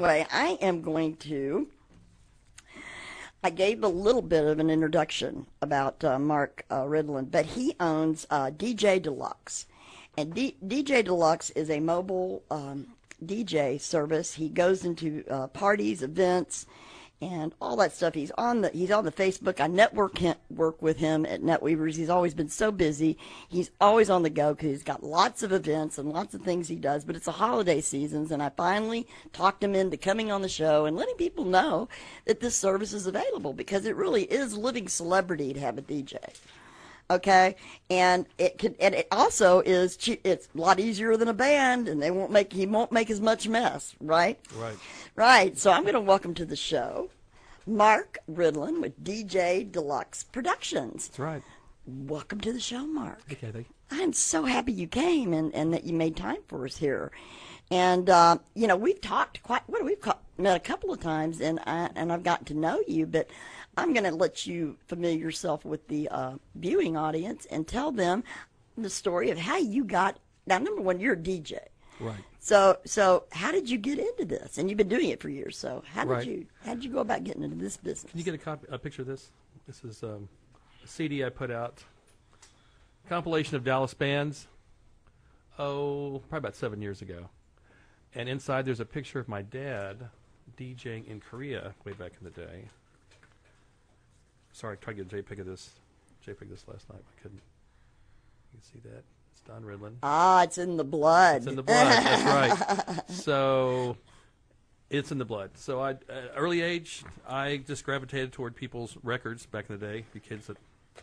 anyway, I gave a little bit of an introduction about Mark Ridlen, but he owns DjDeluxe. And DjDeluxe is a mobile DJ service. He goes into parties, events, and all that stuff. He's on the Facebook. I work with him at NetWeavers. He's always been so busy. He's always on the go because he's got lots of events and lots of things he does. But it's a holiday seasons, and I finally talked him into coming on the show and letting people know that this service is available because it really is living celebrity to have a DJ. Okay, and it also is cheap. It's a lot easier than a band, and he won't make as much mess, right? Right. So I'm going to welcome to the show Mark Ridlen with DjDeluxe Productions. That's right. Welcome to the show, Mark. Okay, thank you. I'm so happy you came and that you made time for us here. And we've talked met a couple of times, and I've gotten to know you, but I'm going to let you familiar yourself with the viewing audience and tell them the story of how you got. Now, number one, you're a DJ, right? So how did you get into this? And you've been doing it for years. So how did you go about getting into this business? Can you get a picture of this? This is a CD I put out, compilation of Dallas bands. Probably about 7 years ago. And inside there's a picture of my dad DJing in Korea way back in the day. Sorry, I tried to get a JPEG this last night. I couldn't. You can see that. It's Don Ridlen. Ah, it's in the blood. It's in the blood. That's right. So it's in the blood. So at early age, I just gravitated toward people's records back in the day. The kids that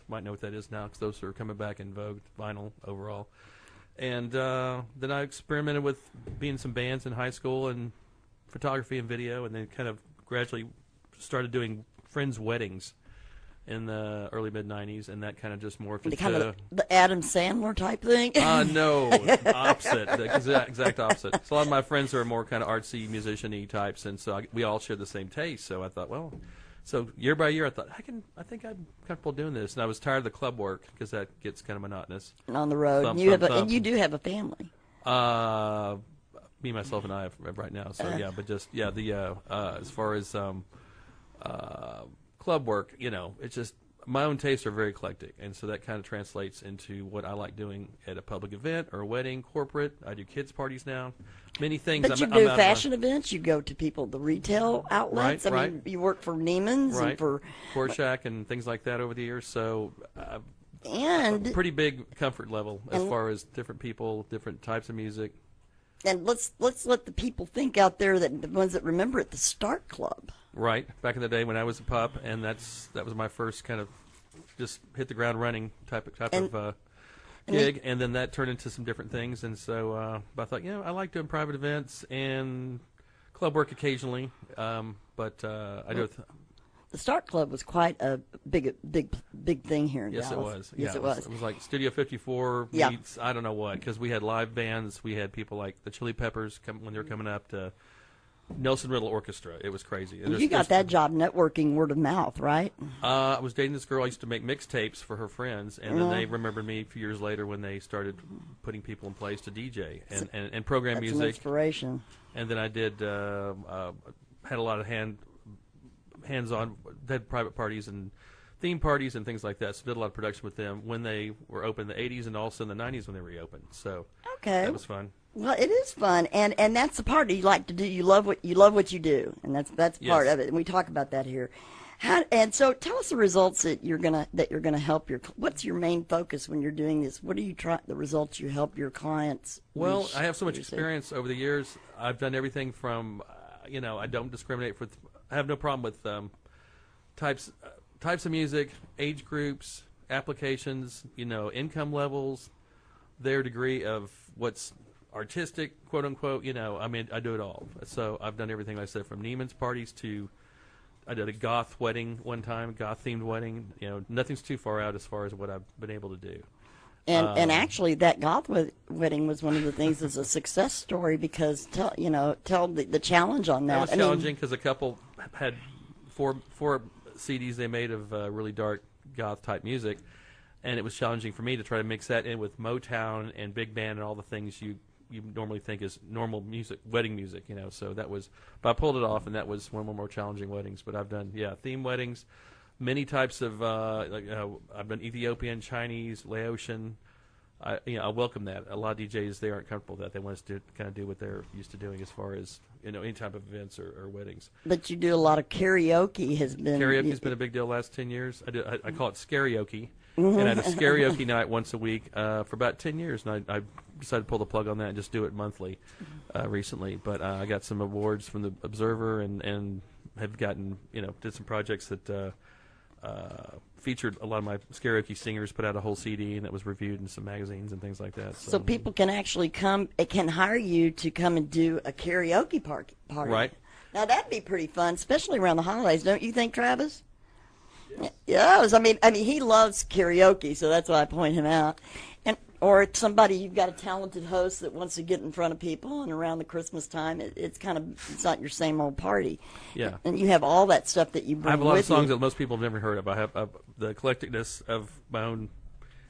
might know what that is now, because those are coming back in vogue, vinyl overall. And then I experimented with being in some bands in high school and photography and video, and then kind of gradually started doing friends' weddings in the early mid-'90s, and that kind of just morphed into kind of the Adam Sandler type thing. No, opposite, the exact opposite. So a lot of my friends are more kind of artsy, musician-y types, and so we all shared the same taste. So I thought, well, so year by year, I thought I think I'm comfortable doing this, and I was tired of the club work because that gets kind of monotonous. And on the road, and you do have a family. Me, myself, and I right now. So as far as club work, it's just my own tastes are very eclectic, and so that kind of translates into what I like doing at a public event or a wedding, corporate. I do kids parties now, many things. But you do fashion events. You go to the retail outlets. Right, I mean, you work for Neiman's and for Korshak and things like that over the years. So and a pretty big comfort level as far as different people, different types of music. And let's let the people think out there, that the ones that remember it, the Start Club. Right, back in the day when I was a pup, and that was my first kind of just hit the ground running type of gig, and then that turned into some different things, and so I thought, I like doing private events and club work occasionally, but I do. The Start Club was quite a big thing here in Dallas. Yes, it was. Yes, it was. It was like Studio 54 meets I don't know what, because we had live bands. We had people like the Chili Peppers when they were coming up to Nelson Riddle Orchestra. It was crazy. You got that job networking word of mouth, right? I was dating this girl. I used to make mixtapes for her friends, and then they remembered me a few years later when they started putting people in place to DJ and program That's music. An inspiration. And then I did had a lot of hands-on, had private parties and theme parties and things like that. So did a lot of production with them when they were open in the 80s and also in the 90s when they reopened. So that was fun. Well, it is fun, and that's the part you like to do. You love what you do, and that's part of it. And we talk about that here. And so, tell us the results that you're gonna help your. What's your main focus when you're doing this? What do you try? The results you help your clients. Well, I have so much experience over the years. I've done everything from, I don't discriminate with. I have no problem with types of music, age groups, applications, income levels, their degree of what's artistic, quote unquote. I do it all. So I've done everything, like I said, from Neiman's parties to I did a goth wedding one time, goth themed wedding. Nothing's too far out as far as what I've been able to do. And actually, that goth wedding was one of the things that's a success story, because tell the challenge on that. That was challenging because a couple had four CDs they made of really dark goth type music, and it was challenging for me to try to mix that in with Motown and big band and all the things you you normally think is normal music, wedding music, you know. So that was, but I pulled it off, and that was one of the more challenging weddings. But I've done, theme weddings, many types of, I've done Ethiopian, Chinese, Laotian. I welcome that. A lot of DJs, they aren't comfortable with that. They want us to kind of do what they're used to doing as far as, any type of events or weddings. But you do a lot of karaoke. Karaoke's been a big deal the last 10 years. I call it scarioke. And I had a karaoke night once a week for about 10 years, and I decided to pull the plug on that and just do it monthly recently. But I got some awards from the Observer and have gotten, did some projects that featured a lot of my karaoke singers, put out a whole CD, and it was reviewed in some magazines and things like that. So people can actually come, it can hire you to come and do a karaoke party. Right. Now, that'd be pretty fun, especially around the holidays, don't you think, Travis? Yes. I mean, he loves karaoke, so that's why I point him out. Or it's somebody, you've got a talented host that wants to get in front of people, and around the Christmas time, it's not your same old party. Yeah. And you have all that stuff that you bring with you. I have a lot of songs that most people have never heard of. I have the eclecticness of my own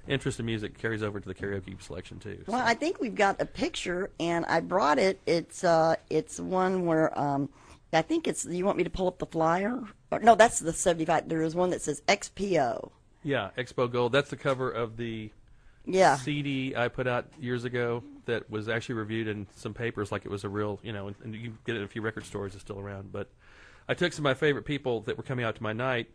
interest in music carries over to the karaoke selection, too. Well, I think we've got a picture, and I brought it. It's one where, I think you want me to pull up the flyer? No, that's the 75. There is one that says XPO. Yeah, Expo Gold. That's the cover of the CD I put out years ago that was actually reviewed in some papers like it was a real, and you can get it in a few record stores. It's still around. But I took some of my favorite people that were coming out to my night,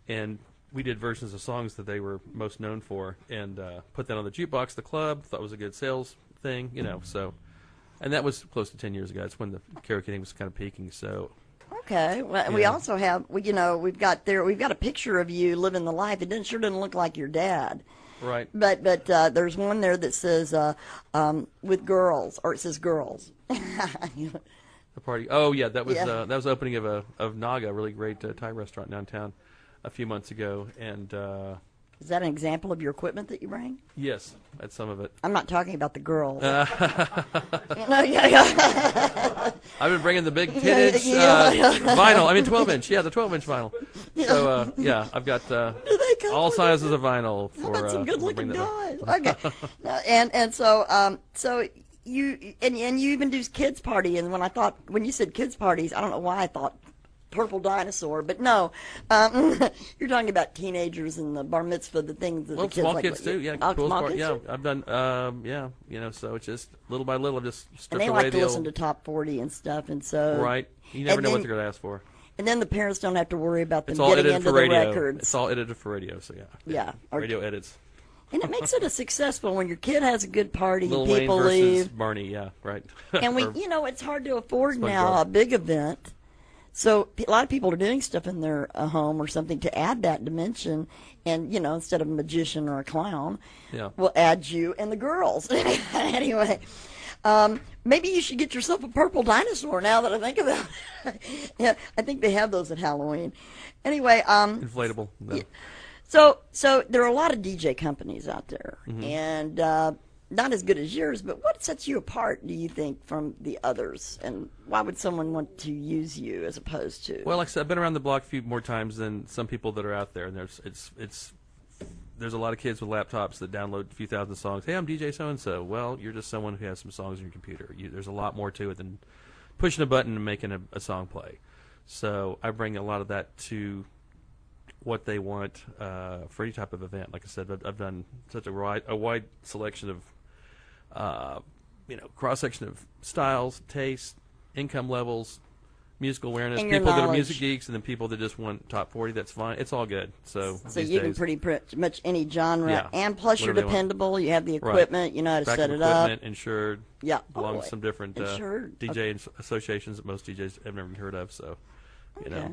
and we did versions of songs that they were most known for, and put that on the jukebox, the club. Thought it was a good sales thing, so. And that was close to 10 years ago. That's when the karaoke thing was kind of peaking, so. Okay. Well, we also have, we've got a picture of you living the life. It sure doesn't look like your dad. Right. But there's one there that says with girls, or it says girls. The party. Oh yeah, that was that was the opening of Naga, a really great Thai restaurant downtown, a few months ago, and. Is that an example of your equipment that you bring? Yes, that's some of it. I'm not talking about the girls. I've been bringing the big 10-inch vinyl. I mean 12-inch. Yeah, the 12-inch vinyl. So I've got all sizes of vinyl for some good-looking guys. Okay, and so you even do kids party. And when you said kids parties, I don't know why I thought Purple Dinosaur, but no, you're talking about teenagers and the bar mitzvah, the things that the kids small like. Kids too, yeah. Small kids yeah, I've done, so it's just little by little, just stripped and they away like to listen to top 40 and stuff, and so right. You never know what they're going to ask for. And then the parents don't have to worry about them it's all getting edited into for the radio. records. It's all edited for radio, so yeah. Radio edits. And it makes it a successful when your kid has a good party, Lil people Wayne versus leave. Barney, yeah, right. And it's hard to afford now a big event. So a lot of people are doing stuff in their home or something to add that dimension, and instead of a magician or a clown, we'll add you and the girls. Anyway, maybe you should get yourself a purple dinosaur. Now that I think about it, yeah, I think they have those at Halloween. Anyway, inflatable. No. So there are a lot of DJ companies out there, and not as good as yours, but what sets you apart, do you think, from the others? And why would someone want to use you as opposed to? Well, like I said, I've been around the block a few more times than some people that are out there, and there's a lot of kids with laptops that download a few thousand songs. Hey, I'm DJ so-and-so. Well, you're just someone who has some songs on your computer. There's a lot more to it than pushing a button and making a song play. So I bring a lot of that to what they want for any type of event. Like I said, I've done such a wide selection of cross-section of styles, tastes, income levels, musical awareness, people that are music geeks, and then people that just want top 40, that's fine. It's all good. So you can pretty much any genre, and plus you're dependable. You have the equipment, you know how to set it up. Equipment, insured, belong to some different DJ associations that most DJs have never heard of, so,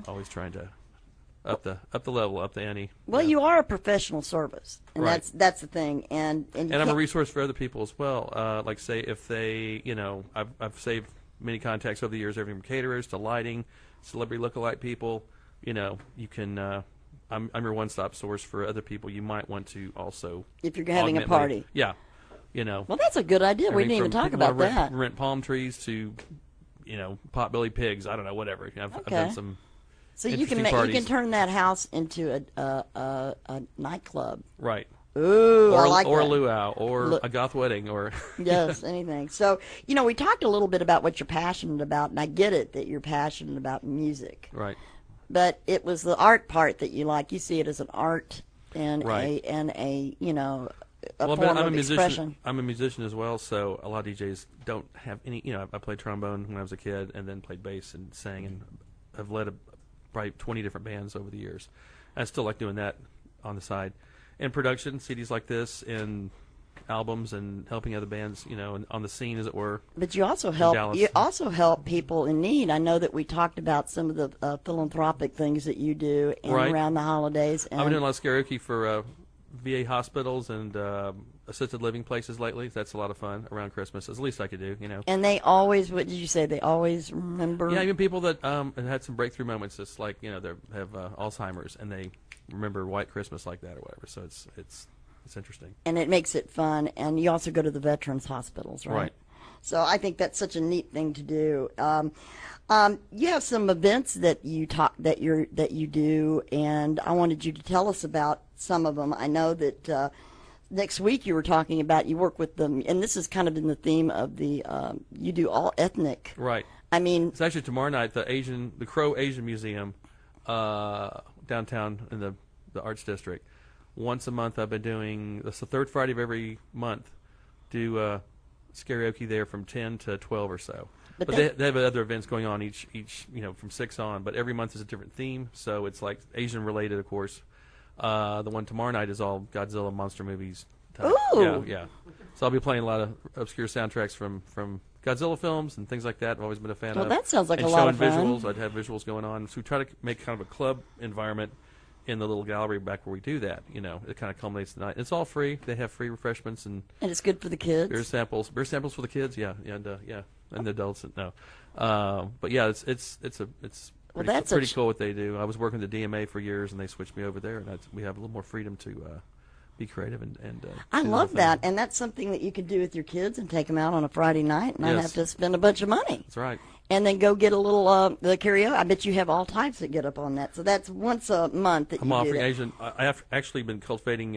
always trying to up the level, up the ante. Well, you are a professional service, and that's the thing. And I'm a resource for other people as well. Like say if they, I've saved many contacts over the years, everything from caterers to lighting, celebrity lookalike people. You can. I'm your one-stop source for other people. You might want to also if you're having a party. Well, that's a good idea. We didn't even talk about that. Rent palm trees to, potbelly pigs. I don't know, whatever. I've done some. So you can turn that house into a nightclub. Right. Ooh, I or like or a that. luau, or a goth wedding, or Yes, anything. So, we talked a little bit about what you're passionate about, and I get it that you're passionate about music. right. But it was the art part that you like. You see it as an art and Right. a Well, form I'm a of musician. expression. I'm a musician as well, so a lot of DJs don't have any. I played trombone when I was a kid, and then played bass and sang, and I've led probably 20 different bands over the years. I still like doing that on the side, and production, CDs like this, and albums, and helping other bands, and on the scene, as it were. But you also Dallas. help people in need. I know that we talked about some of the philanthropic things that you do and Right. around the holidays. And I've been doing a lot of karaoke for VA hospitals and assisted living places lately. That's a lot of fun around Christmas. It's the least I could do, and they always, what did you say? They always remember. Yeah, even people that have had some breakthrough moments, just like they have Alzheimer's, and they remember White Christmas like that or whatever. So it's interesting. And it makes it fun. And you also go to the veterans hospitals, right? Right. So I think that's such a neat thing to do. You have some events that you do, and I wanted you to tell us about some of them. I know that next week you were talking about you work with them, and this is kind of in the theme of the you do all ethnic. Right. I mean, It's actually tomorrow night, the Crow Asian Museum downtown in the Arts District. Once a month I've been doing, that's the third Friday of every month, do karaoke there from 10 to 12 or so. But they have other events going on each from 6 on, but every month is a different theme, so it's like Asian related, of course. The one tomorrow night is all Godzilla monster movies type. Ooh. Yeah. So I'll be playing a lot of obscure soundtracks from Godzilla films and things like that. I've always been a fan Well, of. that sounds like and a lot of showing fun. visuals. I'd have visuals going on. So we try to make kind of a club environment in the little gallery back where we do that. It kind of culminates the night. It's all free. They have free refreshments and it's good for the kids. beer samples. Beer samples for the kids. Yeah, and and the adults. No, but yeah, it's Well, pretty, that's pretty a cool what they do. I was working at the DMA for years, and they switched me over there, and we have a little more freedom to be creative and I do love other that, things. and that's something that you could do with your kids and take them out on a Friday night, and not Yes. have to spend a bunch of money. That's right. And then go get a little the karaoke. I bet you have all types that get up on that. So that's once a month that I'm you do offering that. Asian. I have actually been cultivating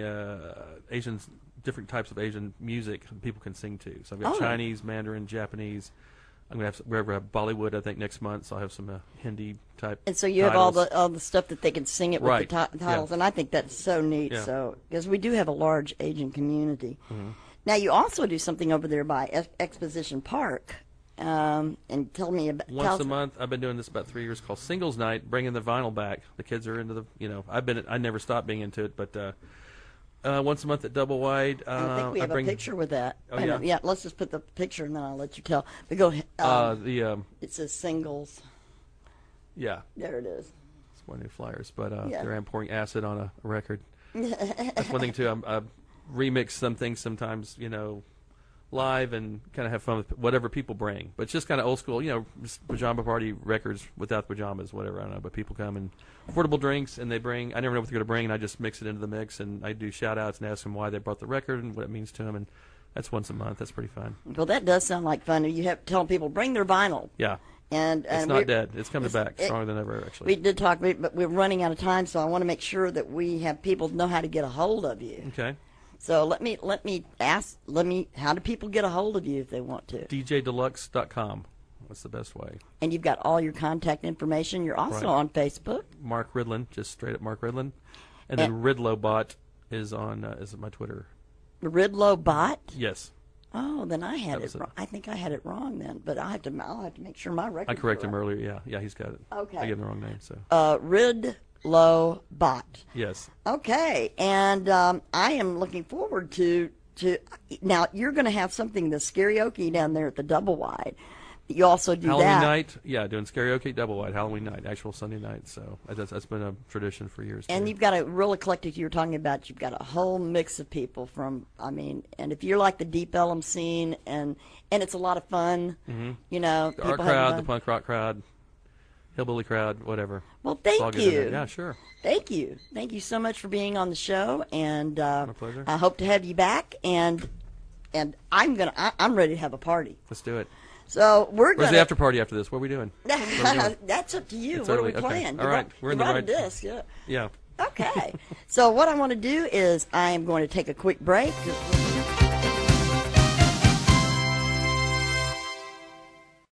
different types of Asian music people can sing to. So I've got Oh. Chinese, Mandarin, Japanese. I'm gonna have we have Bollywood, I think, next month. So I'll have some Hindi type. And so you titles. have all the stuff that they can sing it with Right. the titles, Yeah. and I think that's so neat. Yeah. So because we do have a large Asian community. Mm-hmm. Now you also do something over there by Exposition Park, and tell me about Once a month, I've been doing this about 3 years, called Singles Night, bringing the vinyl back. The kids are into I never stopped being into it, but once a month at Double Wide. I think we have a picture with that. Oh, Wait a yeah? minute. Yeah, let's just put the picture and then I'll let you tell. But go ahead. It says singles. Yeah, There it is. it's one of the flyers, but Yeah. there I'm pouring acid on a record. That's one thing too. I remix some things sometimes, live, and kind of have fun with whatever people bring. But it's just kind of old school, just pajama party records without pajamas, whatever. I don't know. But people come and affordable drinks, and they bring. I never know what they're going to bring, and I just mix it into the mix, and I do shout outs and ask them why they brought the record and what it means to them, and that's once a month. That's pretty fun. Well, that does sound like fun. You have to tell people bring their vinyl. Yeah, And it's not dead. It's coming back it- stronger than ever. Actually, We did talk, but we're running out of time, so I want to make sure that we have people know how to get a hold of you. okay. So let me how do people get a hold of you if they want to? DjDeluxe.com. That's the best way. And you've got all your contact information. You're also Right. on Facebook. Mark Ridlen, just straight up Mark Ridlen, and then Ridlobot is on is my Twitter. Ridlo Bot. Yes, Oh, then I had That was it it. wrong. I think I had it wrong then, but I'll have to make sure my record. I corrected him earlier. Yeah, he's got it. Okay. I gave him the wrong name. So Ridlo Bot. yes, Okay, and I am looking forward to now. You're going to have something, the karaoke down there at the Double Wide. You also do Halloween that. night. Yeah, doing karaoke double wide Halloween night, actual Sunday night. So that's been a tradition for years. And too. you've got a real eclectic. You were talking about. You've got a whole mix of people from. And if you're like the Deep Ellum scene, and it's a lot of fun. the People art having crowd, fun. the punk rock crowd, hillbilly crowd, whatever. Well, It's thank all good in there. you. Yeah, sure. Thank you so much for being on the show, and My pleasure. I hope to have you back. And I'm ready to have a party. Let's do it. So we're Where's gonna. the after party after this? What are we doing? That's up to you. It's what early. are we Okay. playing? All right. We're in the you brought right- a disc, yeah. Yeah, Okay. So what I want to do is I am going to take a quick break.